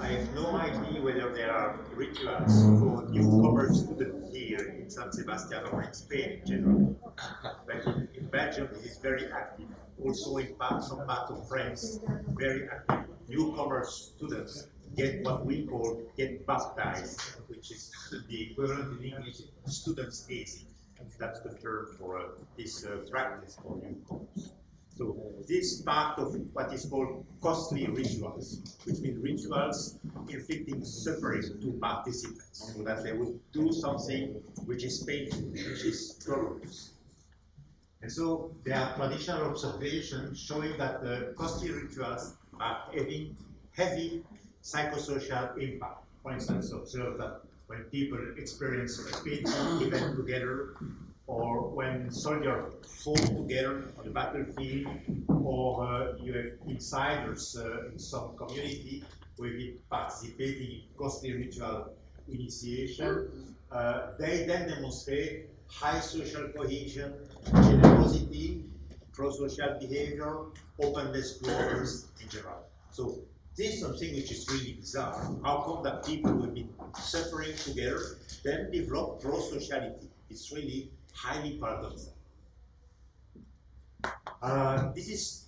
I have no idea whether there are rituals for newcomer students here in San Sebastian or in Spain in general. But in Belgium, it is very active. Also in some part of France, very active. Newcomer students get what we call get baptized, which is the equivalent in English students' hazing. That's the term for this practice for newcomers. So this part of what is called costly rituals, which means rituals inflicting suffering to participants, so that they would do something which is painful, which is dolorous. And so there are traditional observations showing that the costly rituals are having heavy psychosocial impact. For instance, observe that when people experience a painful event together, or when soldiers fall together on the battlefield, or you have insiders in some community who have been participating in costly ritual initiation, they then demonstrate high social cohesion, generosity, pro-social behavior, openness to others in general. So this is something which is really bizarre. How come that people who have been suffering together then develop pro-sociality? It's really highly paradoxical. This is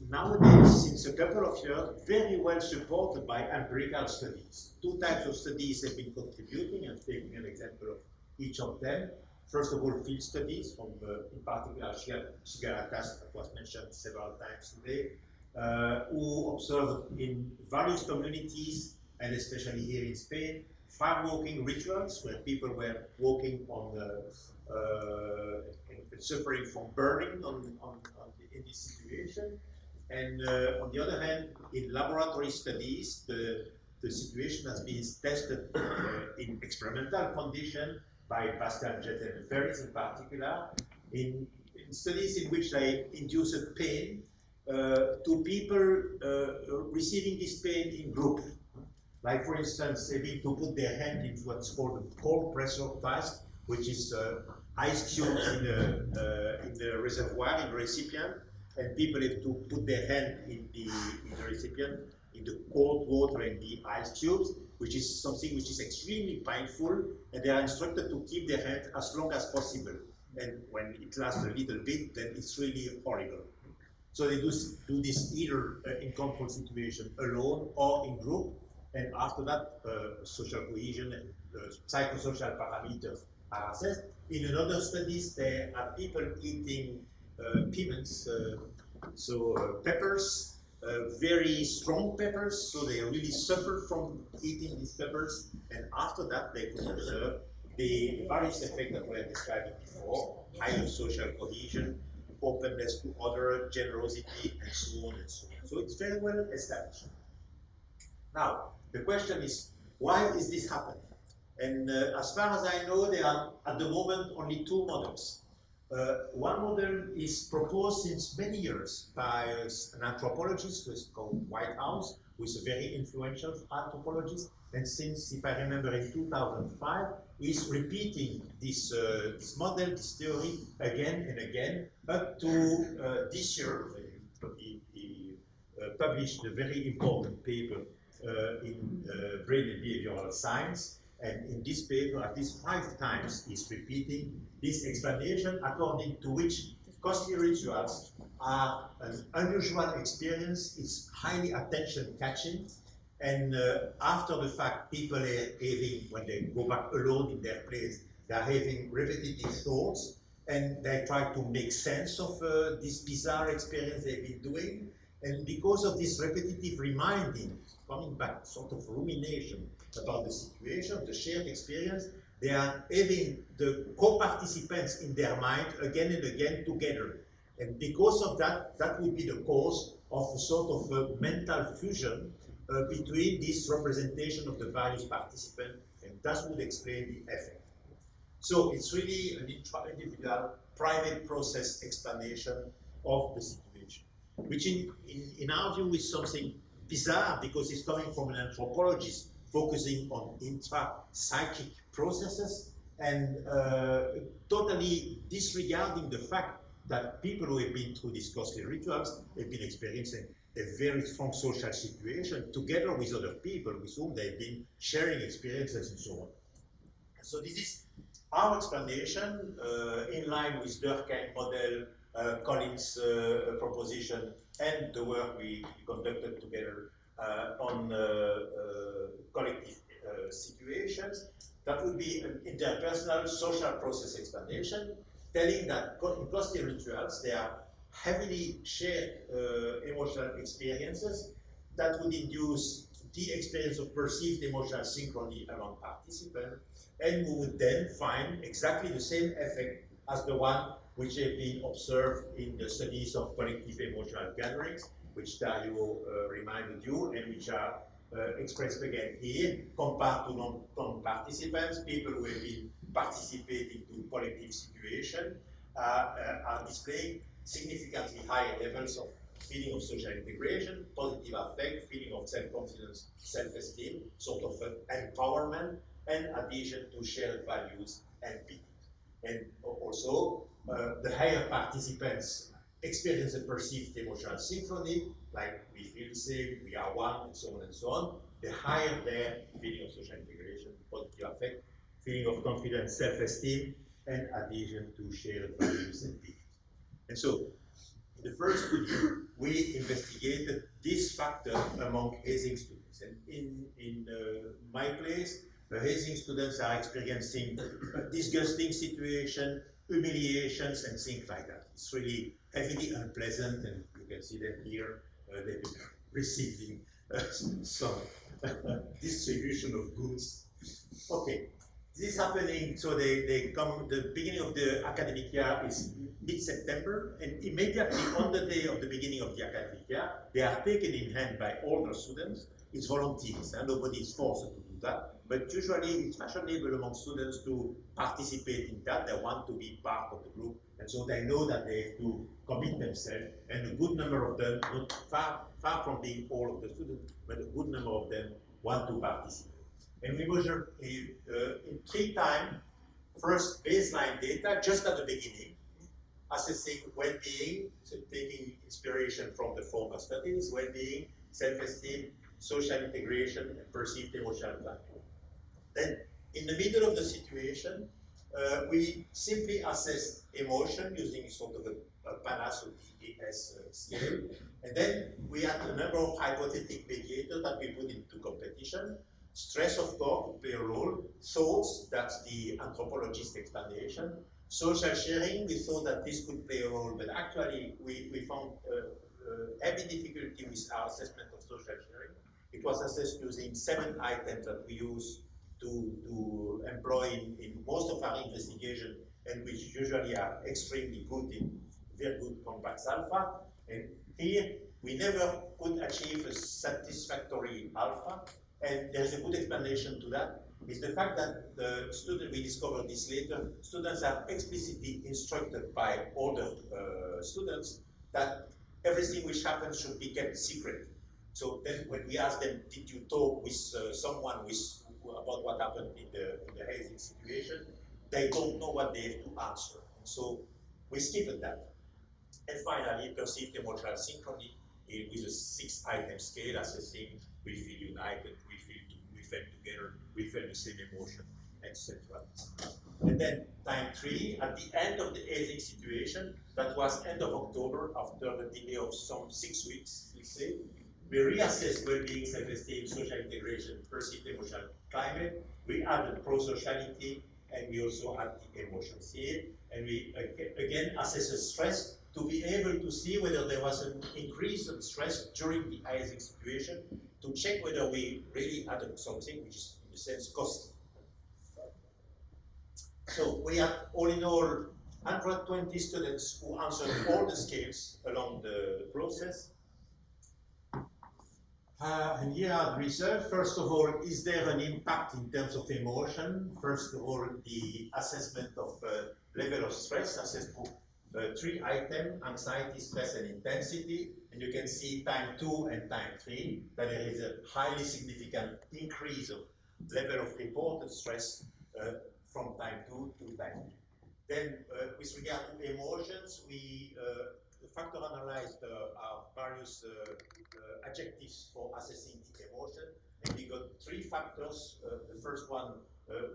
nowadays, since a couple of years, very well supported by empirical studies. Two types of studies have been contributing, and taking an example of each of them. First of all, field studies from, in particular, Shigaratas, that was mentioned several times today, who observed in various communities, and especially here in Spain, fire walking rituals, where people were walking on the and suffering from burning in this situation. And on the other hand, in laboratory studies, the situation has been tested in experimental conditions by Pascal Jettel and Ferris in particular, in studies in which they induced pain to people receiving this pain in groups. Like, for instance, having to put their hand in what's called a cold pressure test, which is ice cubes in the reservoir, in the recipient, and people have to put their hand in the recipient, in the cold water and the ice cubes, which is something which is extremely painful, and they are instructed to keep their hand as long as possible. And when it lasts a little bit, then it's really horrible. So they do this either in control situation alone or in group, and after that, social cohesion and psychosocial parameters are assessed. In another studies, there are people eating piments, peppers, very strong peppers, so they really suffer from eating these peppers, and after that they could observe the various effects that were described before: higher social cohesion, openness to other, generosity, and so on and so on. So it's very well established. Now, the question is, why is this happening? And as far as I know, there are at the moment only two models. One model is proposed since many years by an anthropologist who is called Whitehouse, who is a very influential anthropologist, and since, if I remember, in 2005, is repeating this model, this theory, again and again, up to this year. He published a very important paper in Brain and Behavioral Science, and in this paper, at least 5 times, is repeating this explanation according to which costly rituals are an unusual experience. It's highly attention-catching, and after the fact, people are having, when they go back alone in their place, they are having repetitive thoughts, and they try to make sense of this bizarre experience they've been doing. And because of this repetitive reminding, coming back, sort of rumination about the situation, the shared experience, they are having the co-participants in their mind again and again together. And because of that, that would be the cause of a sort of a mental fusion between this representation of the various participants, and that would explain the effect. So it's really an individual, private process explanation of the situation, which in our view is something bizarre because it's coming from an anthropologist focusing on intra-psychic processes and totally disregarding the fact that people who have been through these costly rituals have been experiencing a very strong social situation together with other people with whom they've been sharing experiences and so on. So this is our explanation in line with Durkheim model, Collins' proposition, and the work we conducted together on collective situations. That would be an interpersonal social process explanation, telling that in costly rituals, there are heavily shared emotional experiences that would induce the experience of perceived emotional synchrony among participants, and we would then find exactly the same effect as the one which have been observed in the studies of collective emotional gatherings, which Darío reminded you, and which are expressed again here, compared to non-participants. People who have been participating to collective situation are displaying significantly higher levels of feeling of social integration, positive affect, feeling of self-confidence, self-esteem, sort of empowerment, and adhesion to shared values and beliefs. And also, the higher participants experience a perceived emotional synchrony, like we feel the same, we are one, and so on and so on. The higher their feeling of social integration, positive affect, feeling of confidence, self-esteem, and adhesion to shared values and beliefs. And so, in the first study, we investigated this factor among hazing students. And in my place, the hazing students are experiencing disgusting situation, humiliations, and things like that. It's really heavily unpleasant, and you can see them here. They've been receiving some distribution of goods. Okay, this is happening, so they come, the beginning of the academic year is mid-September, and immediately on the day of the beginning of the academic year, they are taken in hand by older students. It's volunteers, and nobody is forced to do that, but usually it's fashionable among students to participate in that. They want to be part of the group, and so they know that they have to commit themselves, and a good number of them, not far from being all of the students, but a good number of them want to participate. And we measure in 3 times, first baseline data just at the beginning, assessing well-being, so taking inspiration from the former studies, well-being, self-esteem, social integration, and perceived emotional value. Then, in the middle of the situation, we simply assessed emotion using sort of a PANAS or DAS scale, and then we had a number of hypothetic mediators that we put into competition. Stress, of course, would play a role. Thoughts, that's the anthropologist explanation. Social sharing, we thought that this could play a role, but actually we found heavy difficulty with our assessment of social sharing. It was assessed using 7 items that we use to employ in most of our investigation, and which usually are extremely good in very good complex alpha. And here, we never could achieve a satisfactory alpha, and there's a good explanation to that. Is the fact that the student, we discovered this later, students are explicitly instructed by older students that everything which happens should be kept secret. So then when we ask them, did you talk with someone about what happened in the hazing situation, they don't know what they have to answer. And so we skipped that. And finally, perceived emotional synchrony with a 6-item scale assessing we feel united, we felt together, we felt the same emotion, etc. And then time 3, at the end of the hazing situation, that was end of October, after the delay of some 6 weeks, let's say, we reassessed well-being, self-esteem, social integration, perceived emotional climate. We added pro-sociality, and we also add the emotions here. And we again assess stress to be able to see whether there was an increase of stress during the hazing situation, to check whether we really added something which is, in a sense, costly. So we had, all in all, 120 students who answered all the scales along the process. And here are the results. First of all, is there an impact in terms of emotion? First of all, the assessment of level of stress, assessed for 3 items, anxiety, stress, and intensity. And you can see time 2 and time 3, that there is a highly significant increase of level of reported stress from time 2 to time 3. Then, with regard to emotions, we factor analyzed our various adjectives for assessing the emotion, and we got three factors. The first one,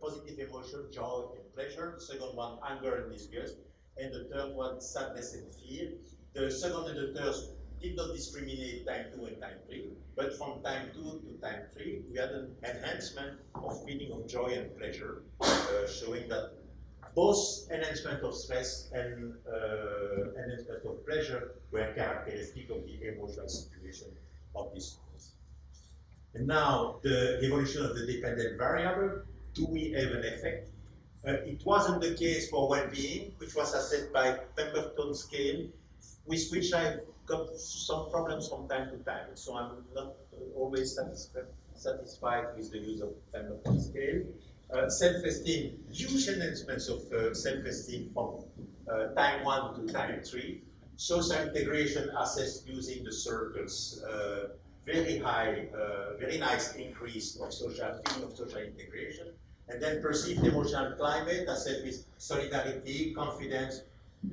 positive emotion, joy and pleasure. The second one, anger and disgust. And the third one, sadness and fear. The second and the third did not discriminate time 2 and time 3, but from time 2 to time 3, we had an enhancement of feeling of joy and pleasure, showing that both enhancement of stress and enhancement of pleasure were characteristic of the emotional situation of these students. And now, the evolution of the dependent variable, do we have an effect? It wasn't the case for well-being, which was assessed by Pemberton scale, with which I've got some problems from time to time. So I'm not always satisfied with the use of Pemberton scale. Self-esteem, huge enhancements of self-esteem from time 1 to time 3. Social integration assessed using the circles, very high, very nice increase of social feeling of social integration. And then perceived emotional climate assessed with solidarity, confidence,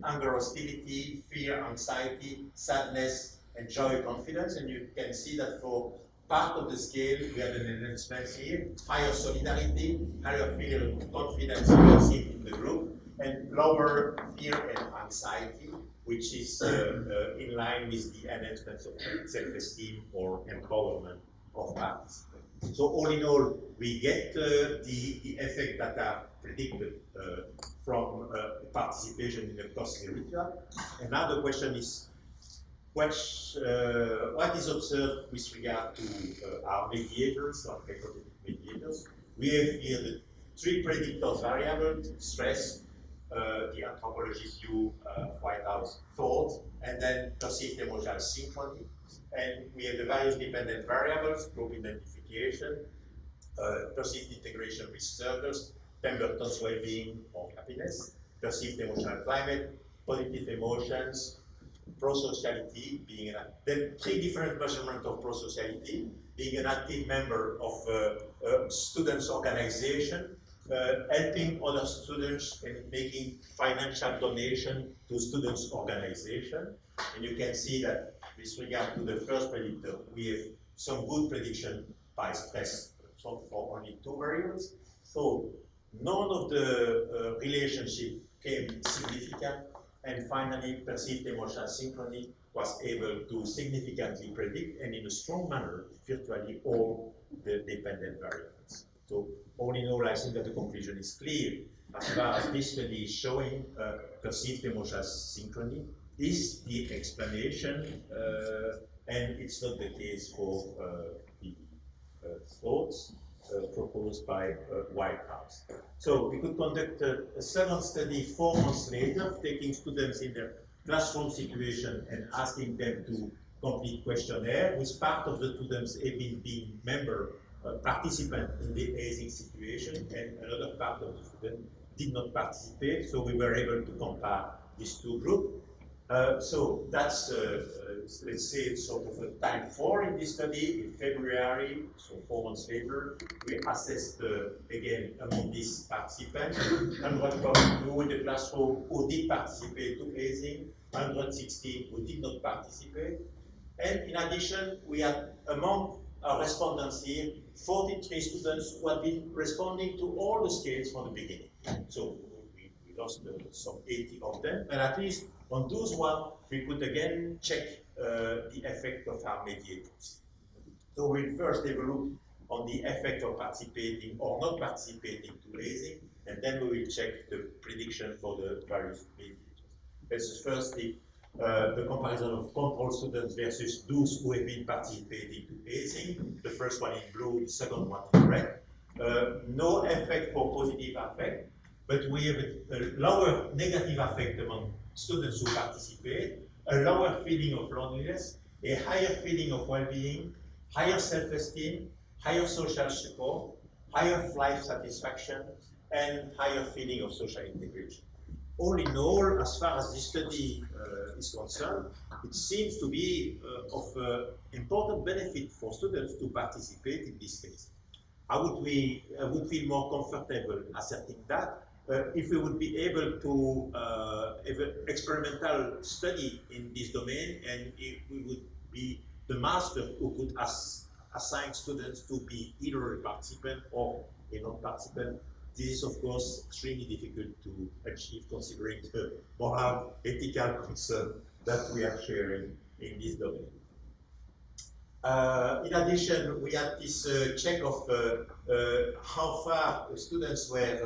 anger, hostility, fear, anxiety, sadness, and joy, confidence. And you can see that for part of the scale, we have an enhancement here, higher solidarity, higher feeling of confidence perceived in the group, and lower fear and anxiety, which is in line with the enhancements of self-esteem or empowerment of participants. So all in all, we get the effect that are predicted from participation in the costly ritual. And now the question is, what is observed with regard to our mediators, our hypothetical mediators? We have here the three predictor variables: stress, the anthropologist view, White House thought, and then perceived emotional synchrony. And we have the various dependent variables: group identification, perceived integration with servers, Pemberton's well-being or happiness, perceived emotional climate, positive emotions, prosociality, being then three different measurements of prosociality, being an active member of students' organization, helping other students and making financial donation to students' organization. And you can see that with regard to the first predictor, we have some good prediction by stress for only two variables. So none of the relationship came significant. And finally, perceived emotional synchrony was able to significantly predict and in a strong manner virtually all the dependent variables. So all in all, I think that the conclusion is clear. As far as this study is showing, perceived emotional synchrony is the explanation, and it's not the case for the thoughts proposed by White House. So we could conduct a second study 4 months later, taking students in their classroom situation and asking them to complete questionnaire, with part of the students having been participant in the hazing situation, and another part of the students did not participate, so we were able to compare these two groups. So that's, let's say, sort of a time 4 in this study. In February, so 4 months later, we assessed, again, among these participants, 142 in the classroom who did participate to hazing, 116 who did not participate. And in addition, we had among our respondents here, 43 students who had been responding to all the scales from the beginning. So we lost some 80 of them, and at least on those one, we could again check the effect of our mediators. So we'll first develop on the effect of participating or not participating to hazing, and then we will check the prediction for the various mediators. This is firstly the comparison of control students versus those who have been participating to hazing. The first one in blue, the second one in red. No effect for positive effect, but we have a lower negative effect among students who participate, a lower feeling of loneliness, a higher feeling of well-being, higher self-esteem, higher social support, higher life satisfaction, and higher feeling of social integration. All in all, as far as this study is concerned, it seems to be of important benefit for students to participate in this case. I would feel more comfortable asserting that if we would be able to have an experimental study in this domain, and we would be the master who could assign students to be either a participant or a non-participant. This is, of course, extremely difficult to achieve considering the moral, ethical concern that we are sharing in this domain. In addition, we had this check of how far students were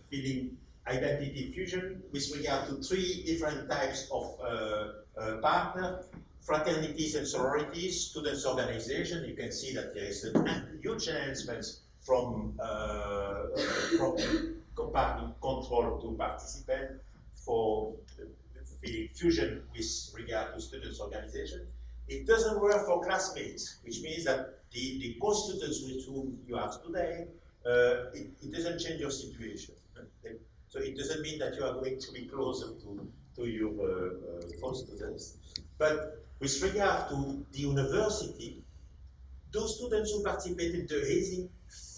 feeling identity fusion with regard to 3 different types of partner: fraternities and sororities, students' organization. You can see that there is a huge enhancement from compartment control to participant for the fusion with regard to students' organization. It doesn't work for classmates, which means that the co-students with whom you are today, it doesn't change your situation. So it doesn't mean that you are going to be closer to your co-students. But with regard to the university, those students who participate in the hazing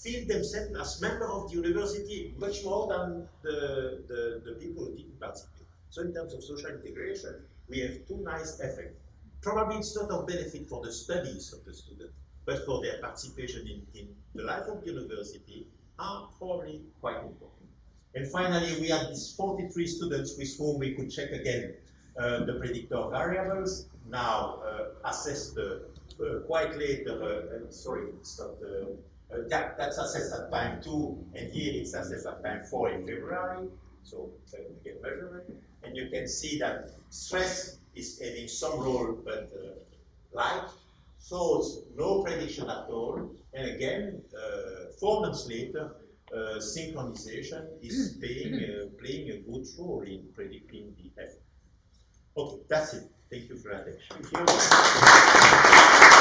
feel themselves as members of the university much more than the people who didn't participate. So in terms of social integration, we have 2 nice effects. Probably it's not of benefit for the studies of the student, but for their participation in the life of the university are probably quite important. And finally, we had these 43 students with whom we could check again the predictor variables. Now assessed quite later, sorry, it's not, that's assessed at time 2, and here it's assessed at time 4 in February. So again, measurement. And you can see that stress is having some role, but light, thoughts, no prediction at all. And again, 4 months later, synchronization is playing a good role in predicting the effect. Okay, that's it. Thank you for your attention. Thank you.